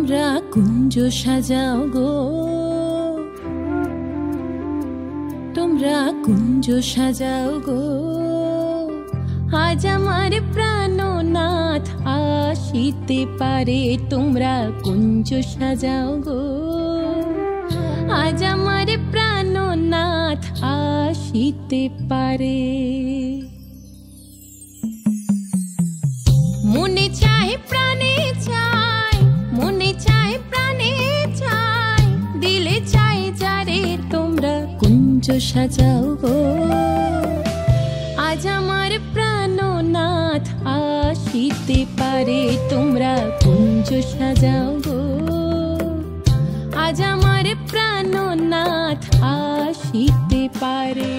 তোমরা কুঞ্জ সাজাও গো, তোমরা কুঞ্জ সাজাও গো, আজ আমার প্রাণনাথ আসিতে পারে। তোমরা কুঞ্জ সাজাও গো, আজ আমার প্রাণনাথ আসিতে পারে। মনে চায় প্রাণে চায়, মনে চায় প্রাণে চায়, দিলে চায় যারে। তোমরা কুঞ্জ সাজাও গো, আজ আমার প্রাণনাথ আসিতে পারে। তোমরা কুঞ্জ সাজাও গো, আজ আমার প্রাণনাথ আসিতে পারে।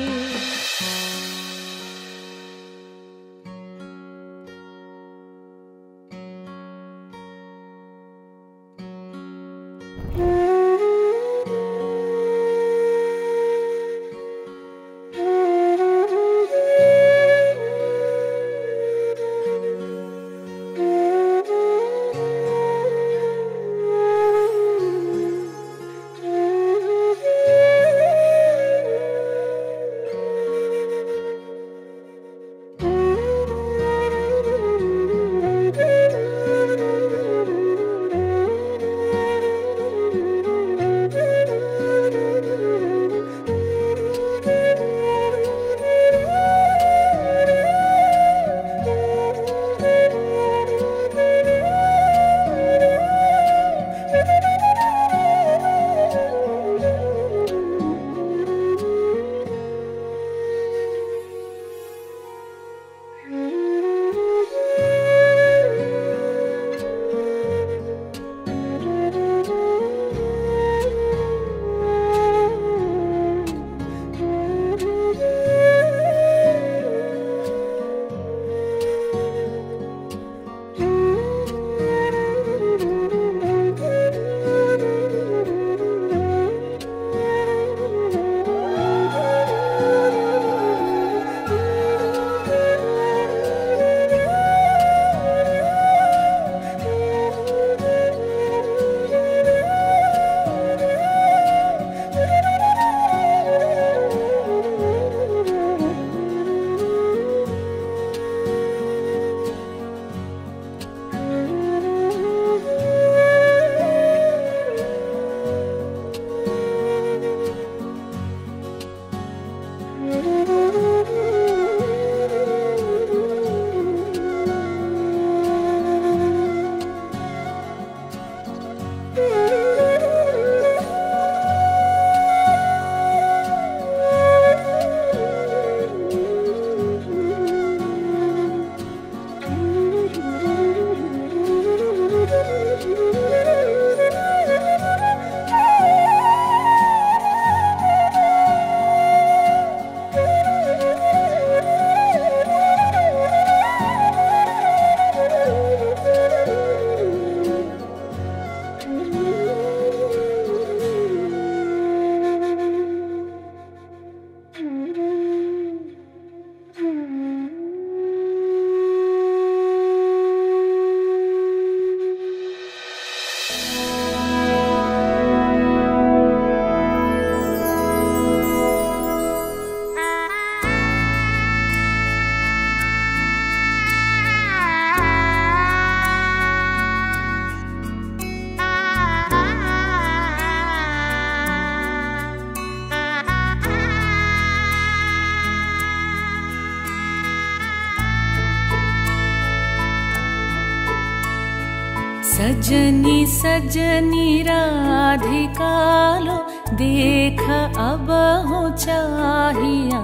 सजनी सजनी राधिकालो देख अब हो चाहिया,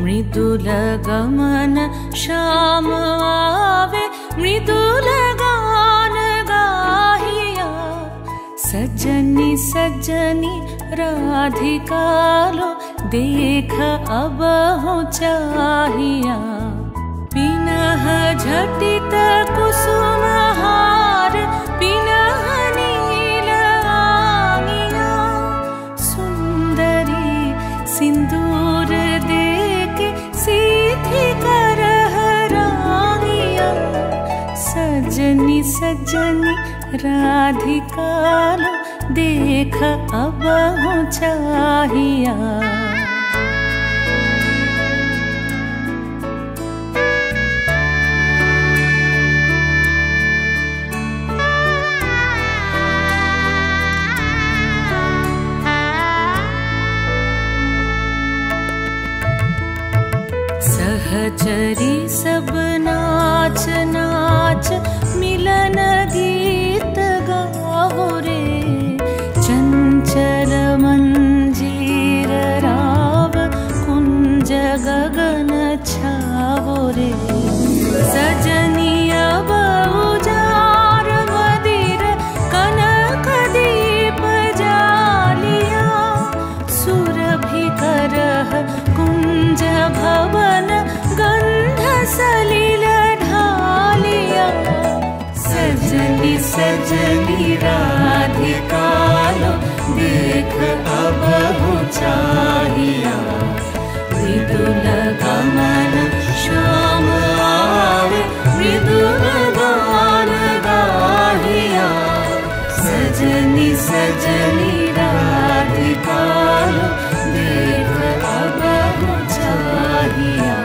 मृदुल गमन श्याम आवे मृदुल गान गाहिया। सजनी सजनी राधिकालो देख अब हो चाहिया, पिनह झटित कुसुम हार पिनह नील आंगिया, सुंदरी सिंदूर देके सीधी करह रांगिया। सजनी सजनी राधिकालो देख अब चाहिया। सहचरी सब नाच नाच मिलन गीत गाओ रे। चंचल मंजीर राव कुंज गगन छाओ रे। सजनिया बहुजार मदिर कनक दीप जालिया। सुरभि करह कुंज भवन गंध सलिल ढालिया। सजनी सजनी राधिकालो देख अब चाहिया। मृदुल गमन श्याम आवे मृदुल गान गाहिया। सजनी सजनी राधिकालो देख अब चाहिया।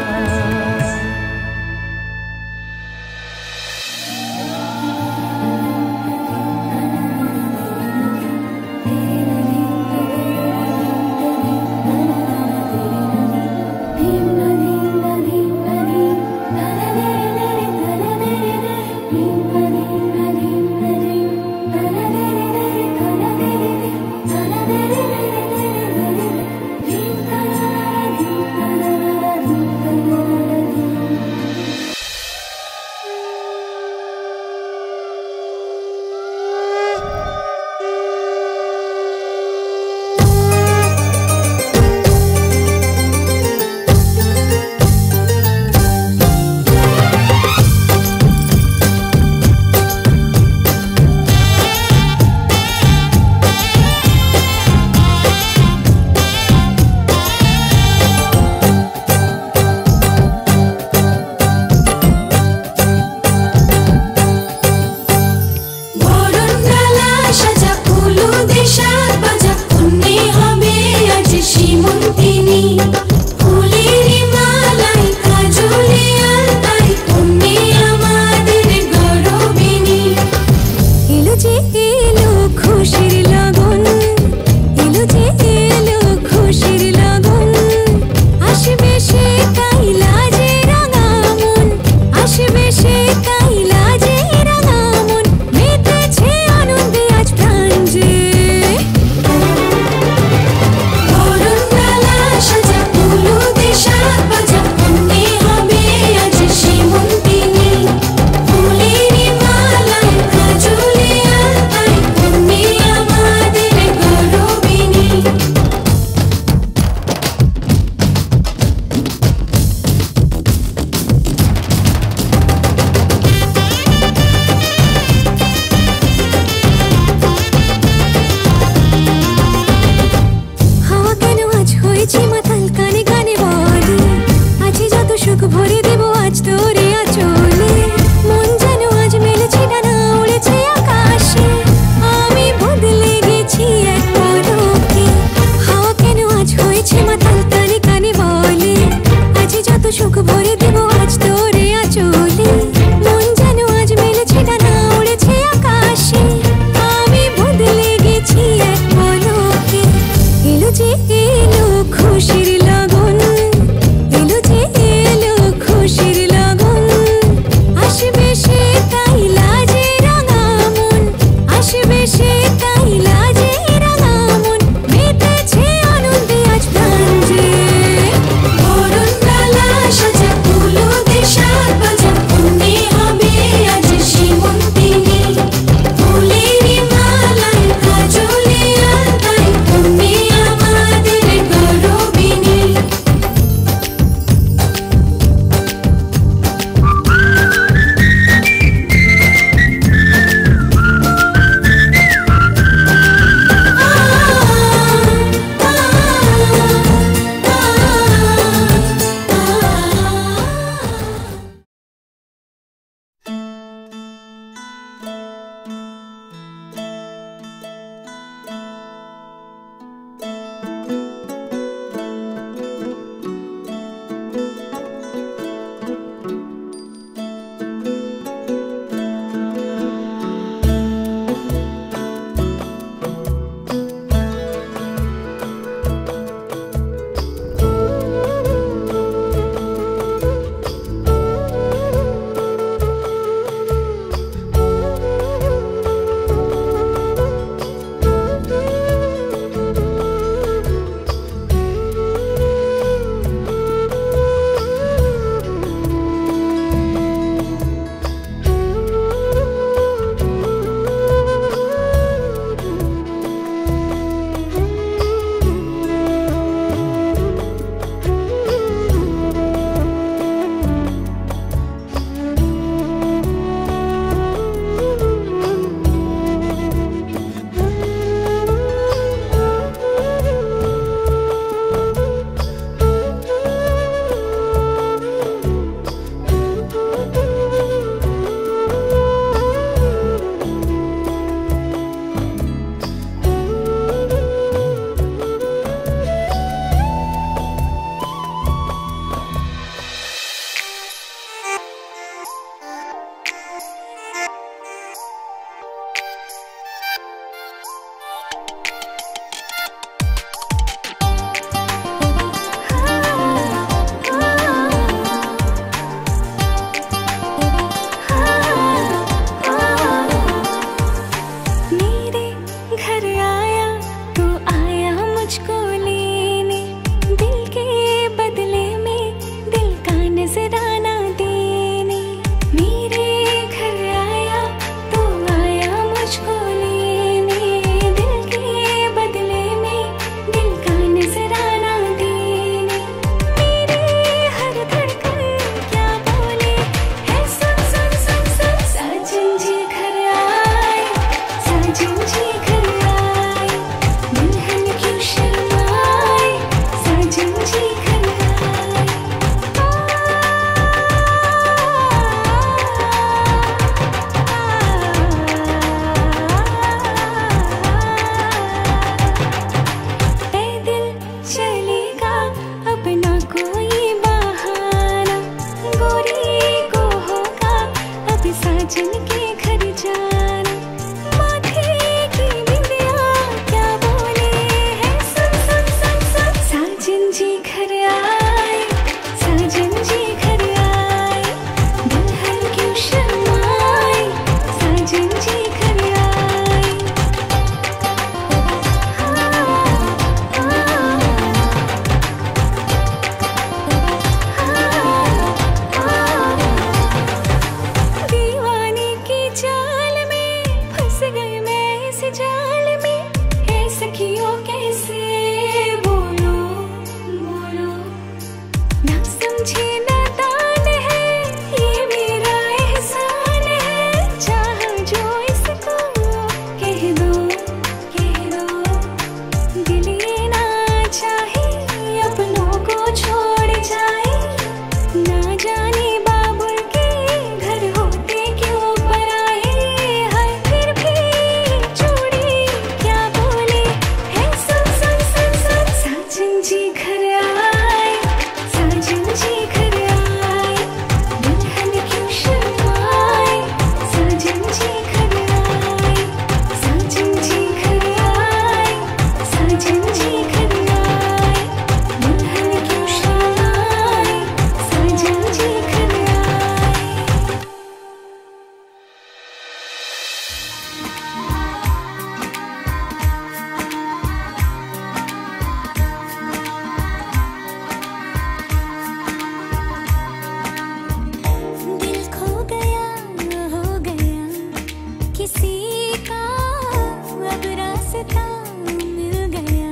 रास्ता मिल गया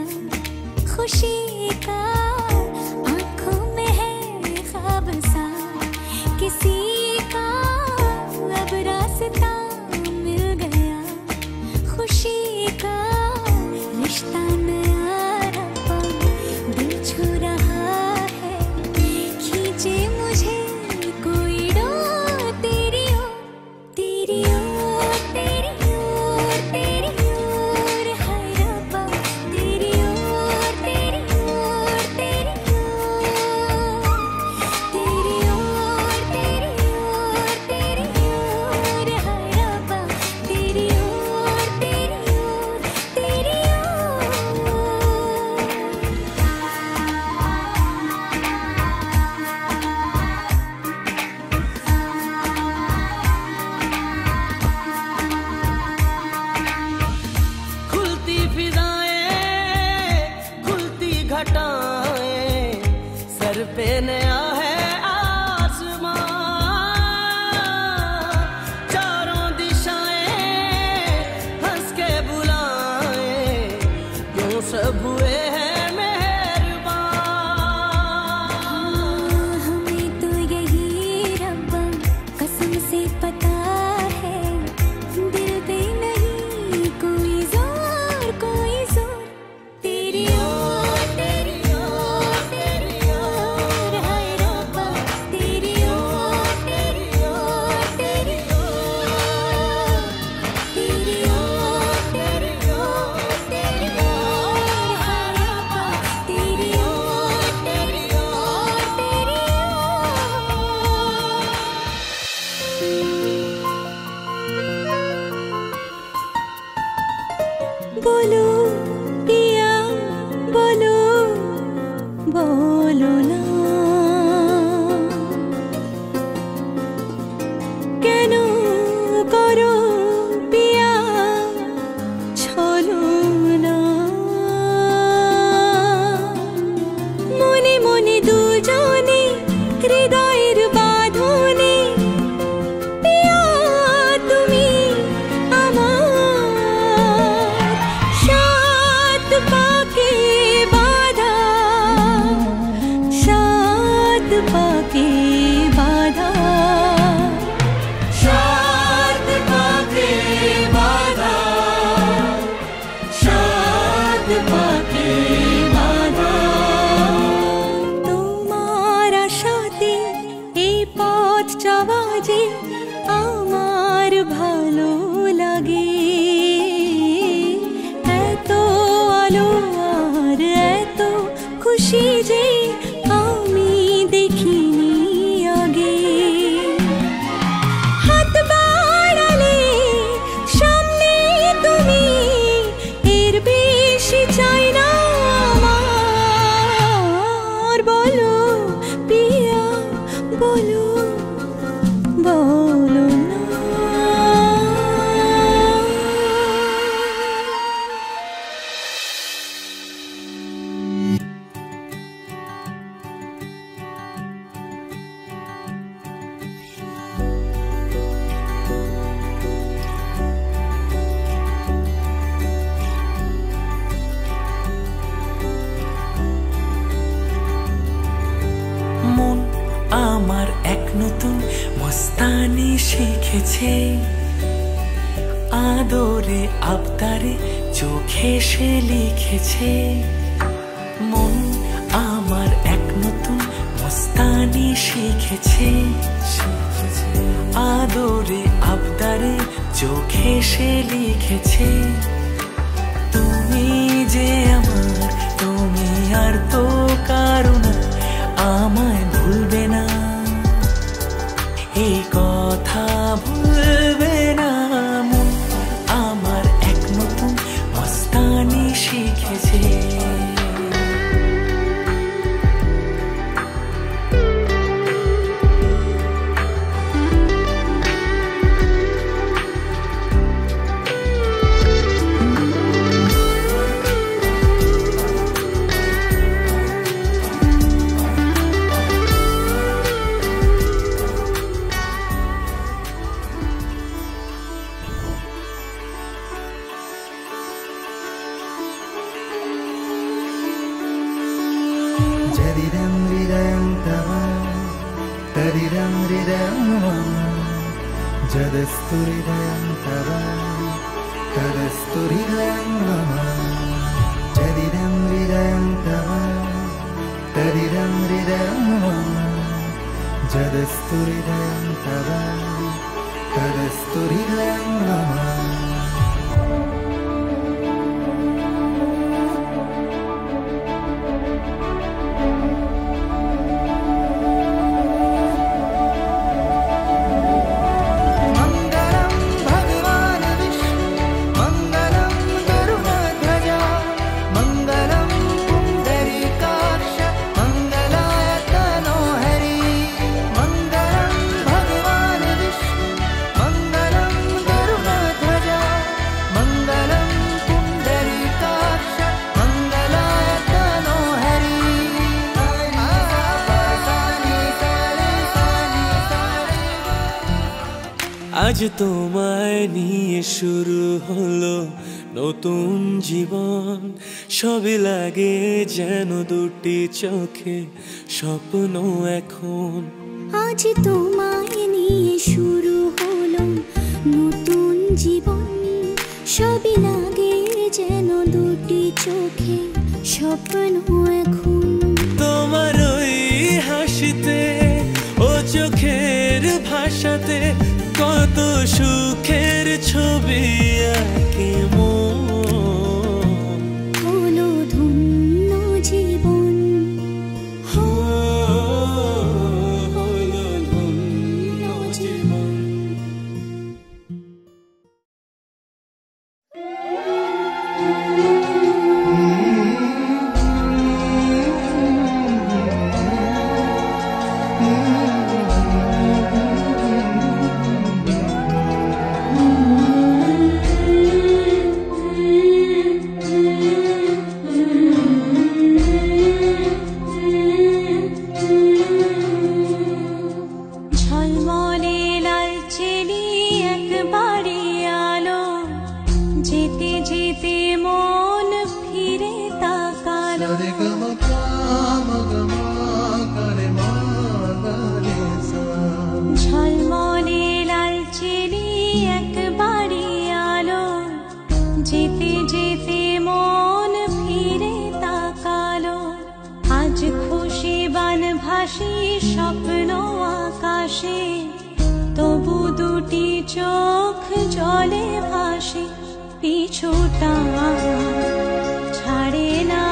खुशी का, आंखों में है ख्वाब सा किसी का, अब रास्ता मिल गया खुशी का, रिश्ता नया रब्बा दिल छू रहा है, खींचे मुझे कोई डोर तेरी ओर, तेरी ओर, तेरी ओर, तेरी ओर, हाय रब्बा तेरी ओर, तेरी ओर, तेरी ओर, तेरी ओर, तेरी ओर, तेरी ओर, हाय रब्बा तेरी ओर, तेरी ओर, तेरी ओर। खुलती फिजाएं, खुलती घटाएं, सर पे नया है आसमां, चारों दिशाएं हंस के बुलाएं, यूं सब हुए हैं मेहरबान। हमें तो यही रब्बा कसम से पता है, दिल पे नहीं कोई जोर, कोई जोर, तेरी ओर, तेरी ओर, तेरी ओर, हाय रब्बा तेरी ओर, तेरी ओर, तेरी ओर, तेरी ओर, तेरी ओर, तेरी ओर, हाय रब्बा तेरी ओर, तेरी ओर, तेरी ओर। बोलो पिया बोलो, बोलो ना কেন করো পিয়া ছলো না, মনে মনে দুজনে হৃদয়ের বাঁধনে, পিয়া তুমি আমার সাত পাকে বাঁধা, সাত পাকে বাঁধা, সাত পাকে বাঁধা, সাত পাকে বাঁধা, তোমার আশাতে এই পথ চলা যে আমার ভালো লাগে, এত আলো আর এত খুশি যে আমি দেখিনি আগে, হাত বাড়ালে সামনে তুমি, এর বেশি চাই না আমার, বলো পিয়া বলো, বলো না। মন আমার এক নতুন মস্তানি শিখেছে, আদরে আবদারে চোখে সে লিখেছে, মন আমার এক নতুন মস্তানি শিখেছে, আদরে আবদারে চোখে সে লিখেছে, তুমি যে আমার, তুমি আর তো কারো না, আমায় ভুলবে না, এই কথা ভুলবে না, মন আমার এক নতুন মস্তানি শিখেছে। Tadiram ridam tava, tadiram ridam mama, jadastu ridam tava, tadastu ridam mama. Tadiram ridam tava, tadiram ridam mama, jadastu ridam tava, tadastu ridam mama. আজ তোমায় নিয়ে শুরু হলো নতুন জীবন, সবে লাগে যেন দুটি চোখে স্বপ্ন এখন। আজ তোমায় নিয়ে শুরু হলো নতুন জীবন, সবই লাগে যেন দুটি চোখে স্বপ্ন এখন। তোমার ওই হাসিতে ও চোখের ভাষাতে কত সুখের ছবি আঁকে মন। হলো ধন্য জীবন, হলো ধন্য জীবন। স্বপ্ন আকাশে তবু দুটি চোখ জলে ভাসে, পিছুটা ছাড়ে না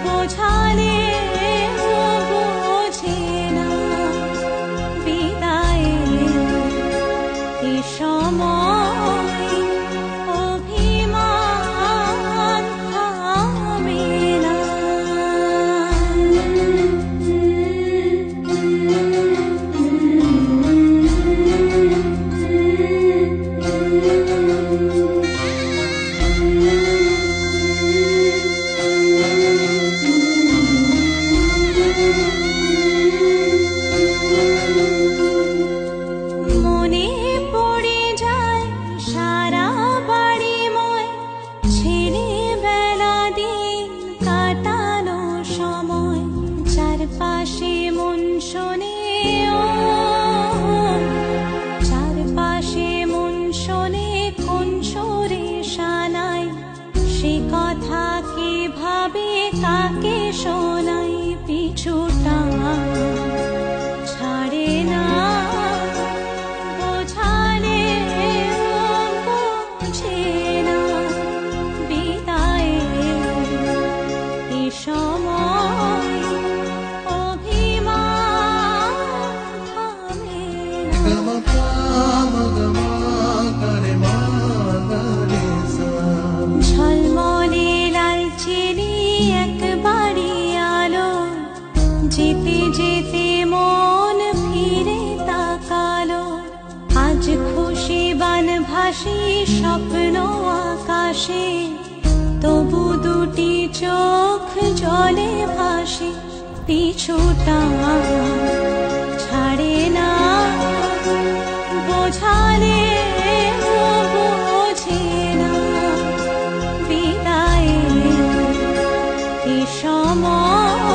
বোঝালে বোঝে না বিদায়ের এ সময় অভিমান থামে না। মনে পড়ে যায় সারা বাড়িময় ছেলেবেলা দিন কাটানো সময়, চারপাশে মন শোনে চারপাশে মন শোনে কোন সুরে শানাই, সে কথা কে ভাবে কাকে শোনাই, পিছুটা ছাড়ে না বোঝালে বোঝে না বিদায়ের এ সময় অভিমান থামে না। ঝলমলে লালচেনি একবারই আলো, যেতে যেতে মন ফিরে তাকালো, আজ খুশি বান ভাসি স্বপ্ন আকাশে তবু দুটি চোখ জলে ভাসে, পিছুটা ছাড়ে না বোঝালে বোঝে না বিদায়ের এ সময়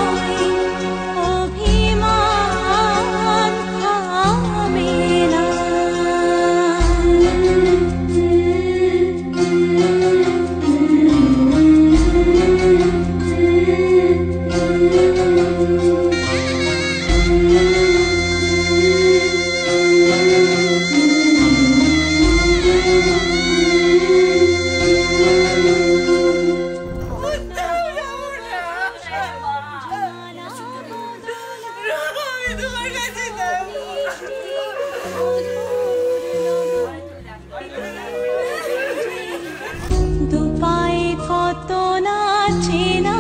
দুপায়ে কত না চেনা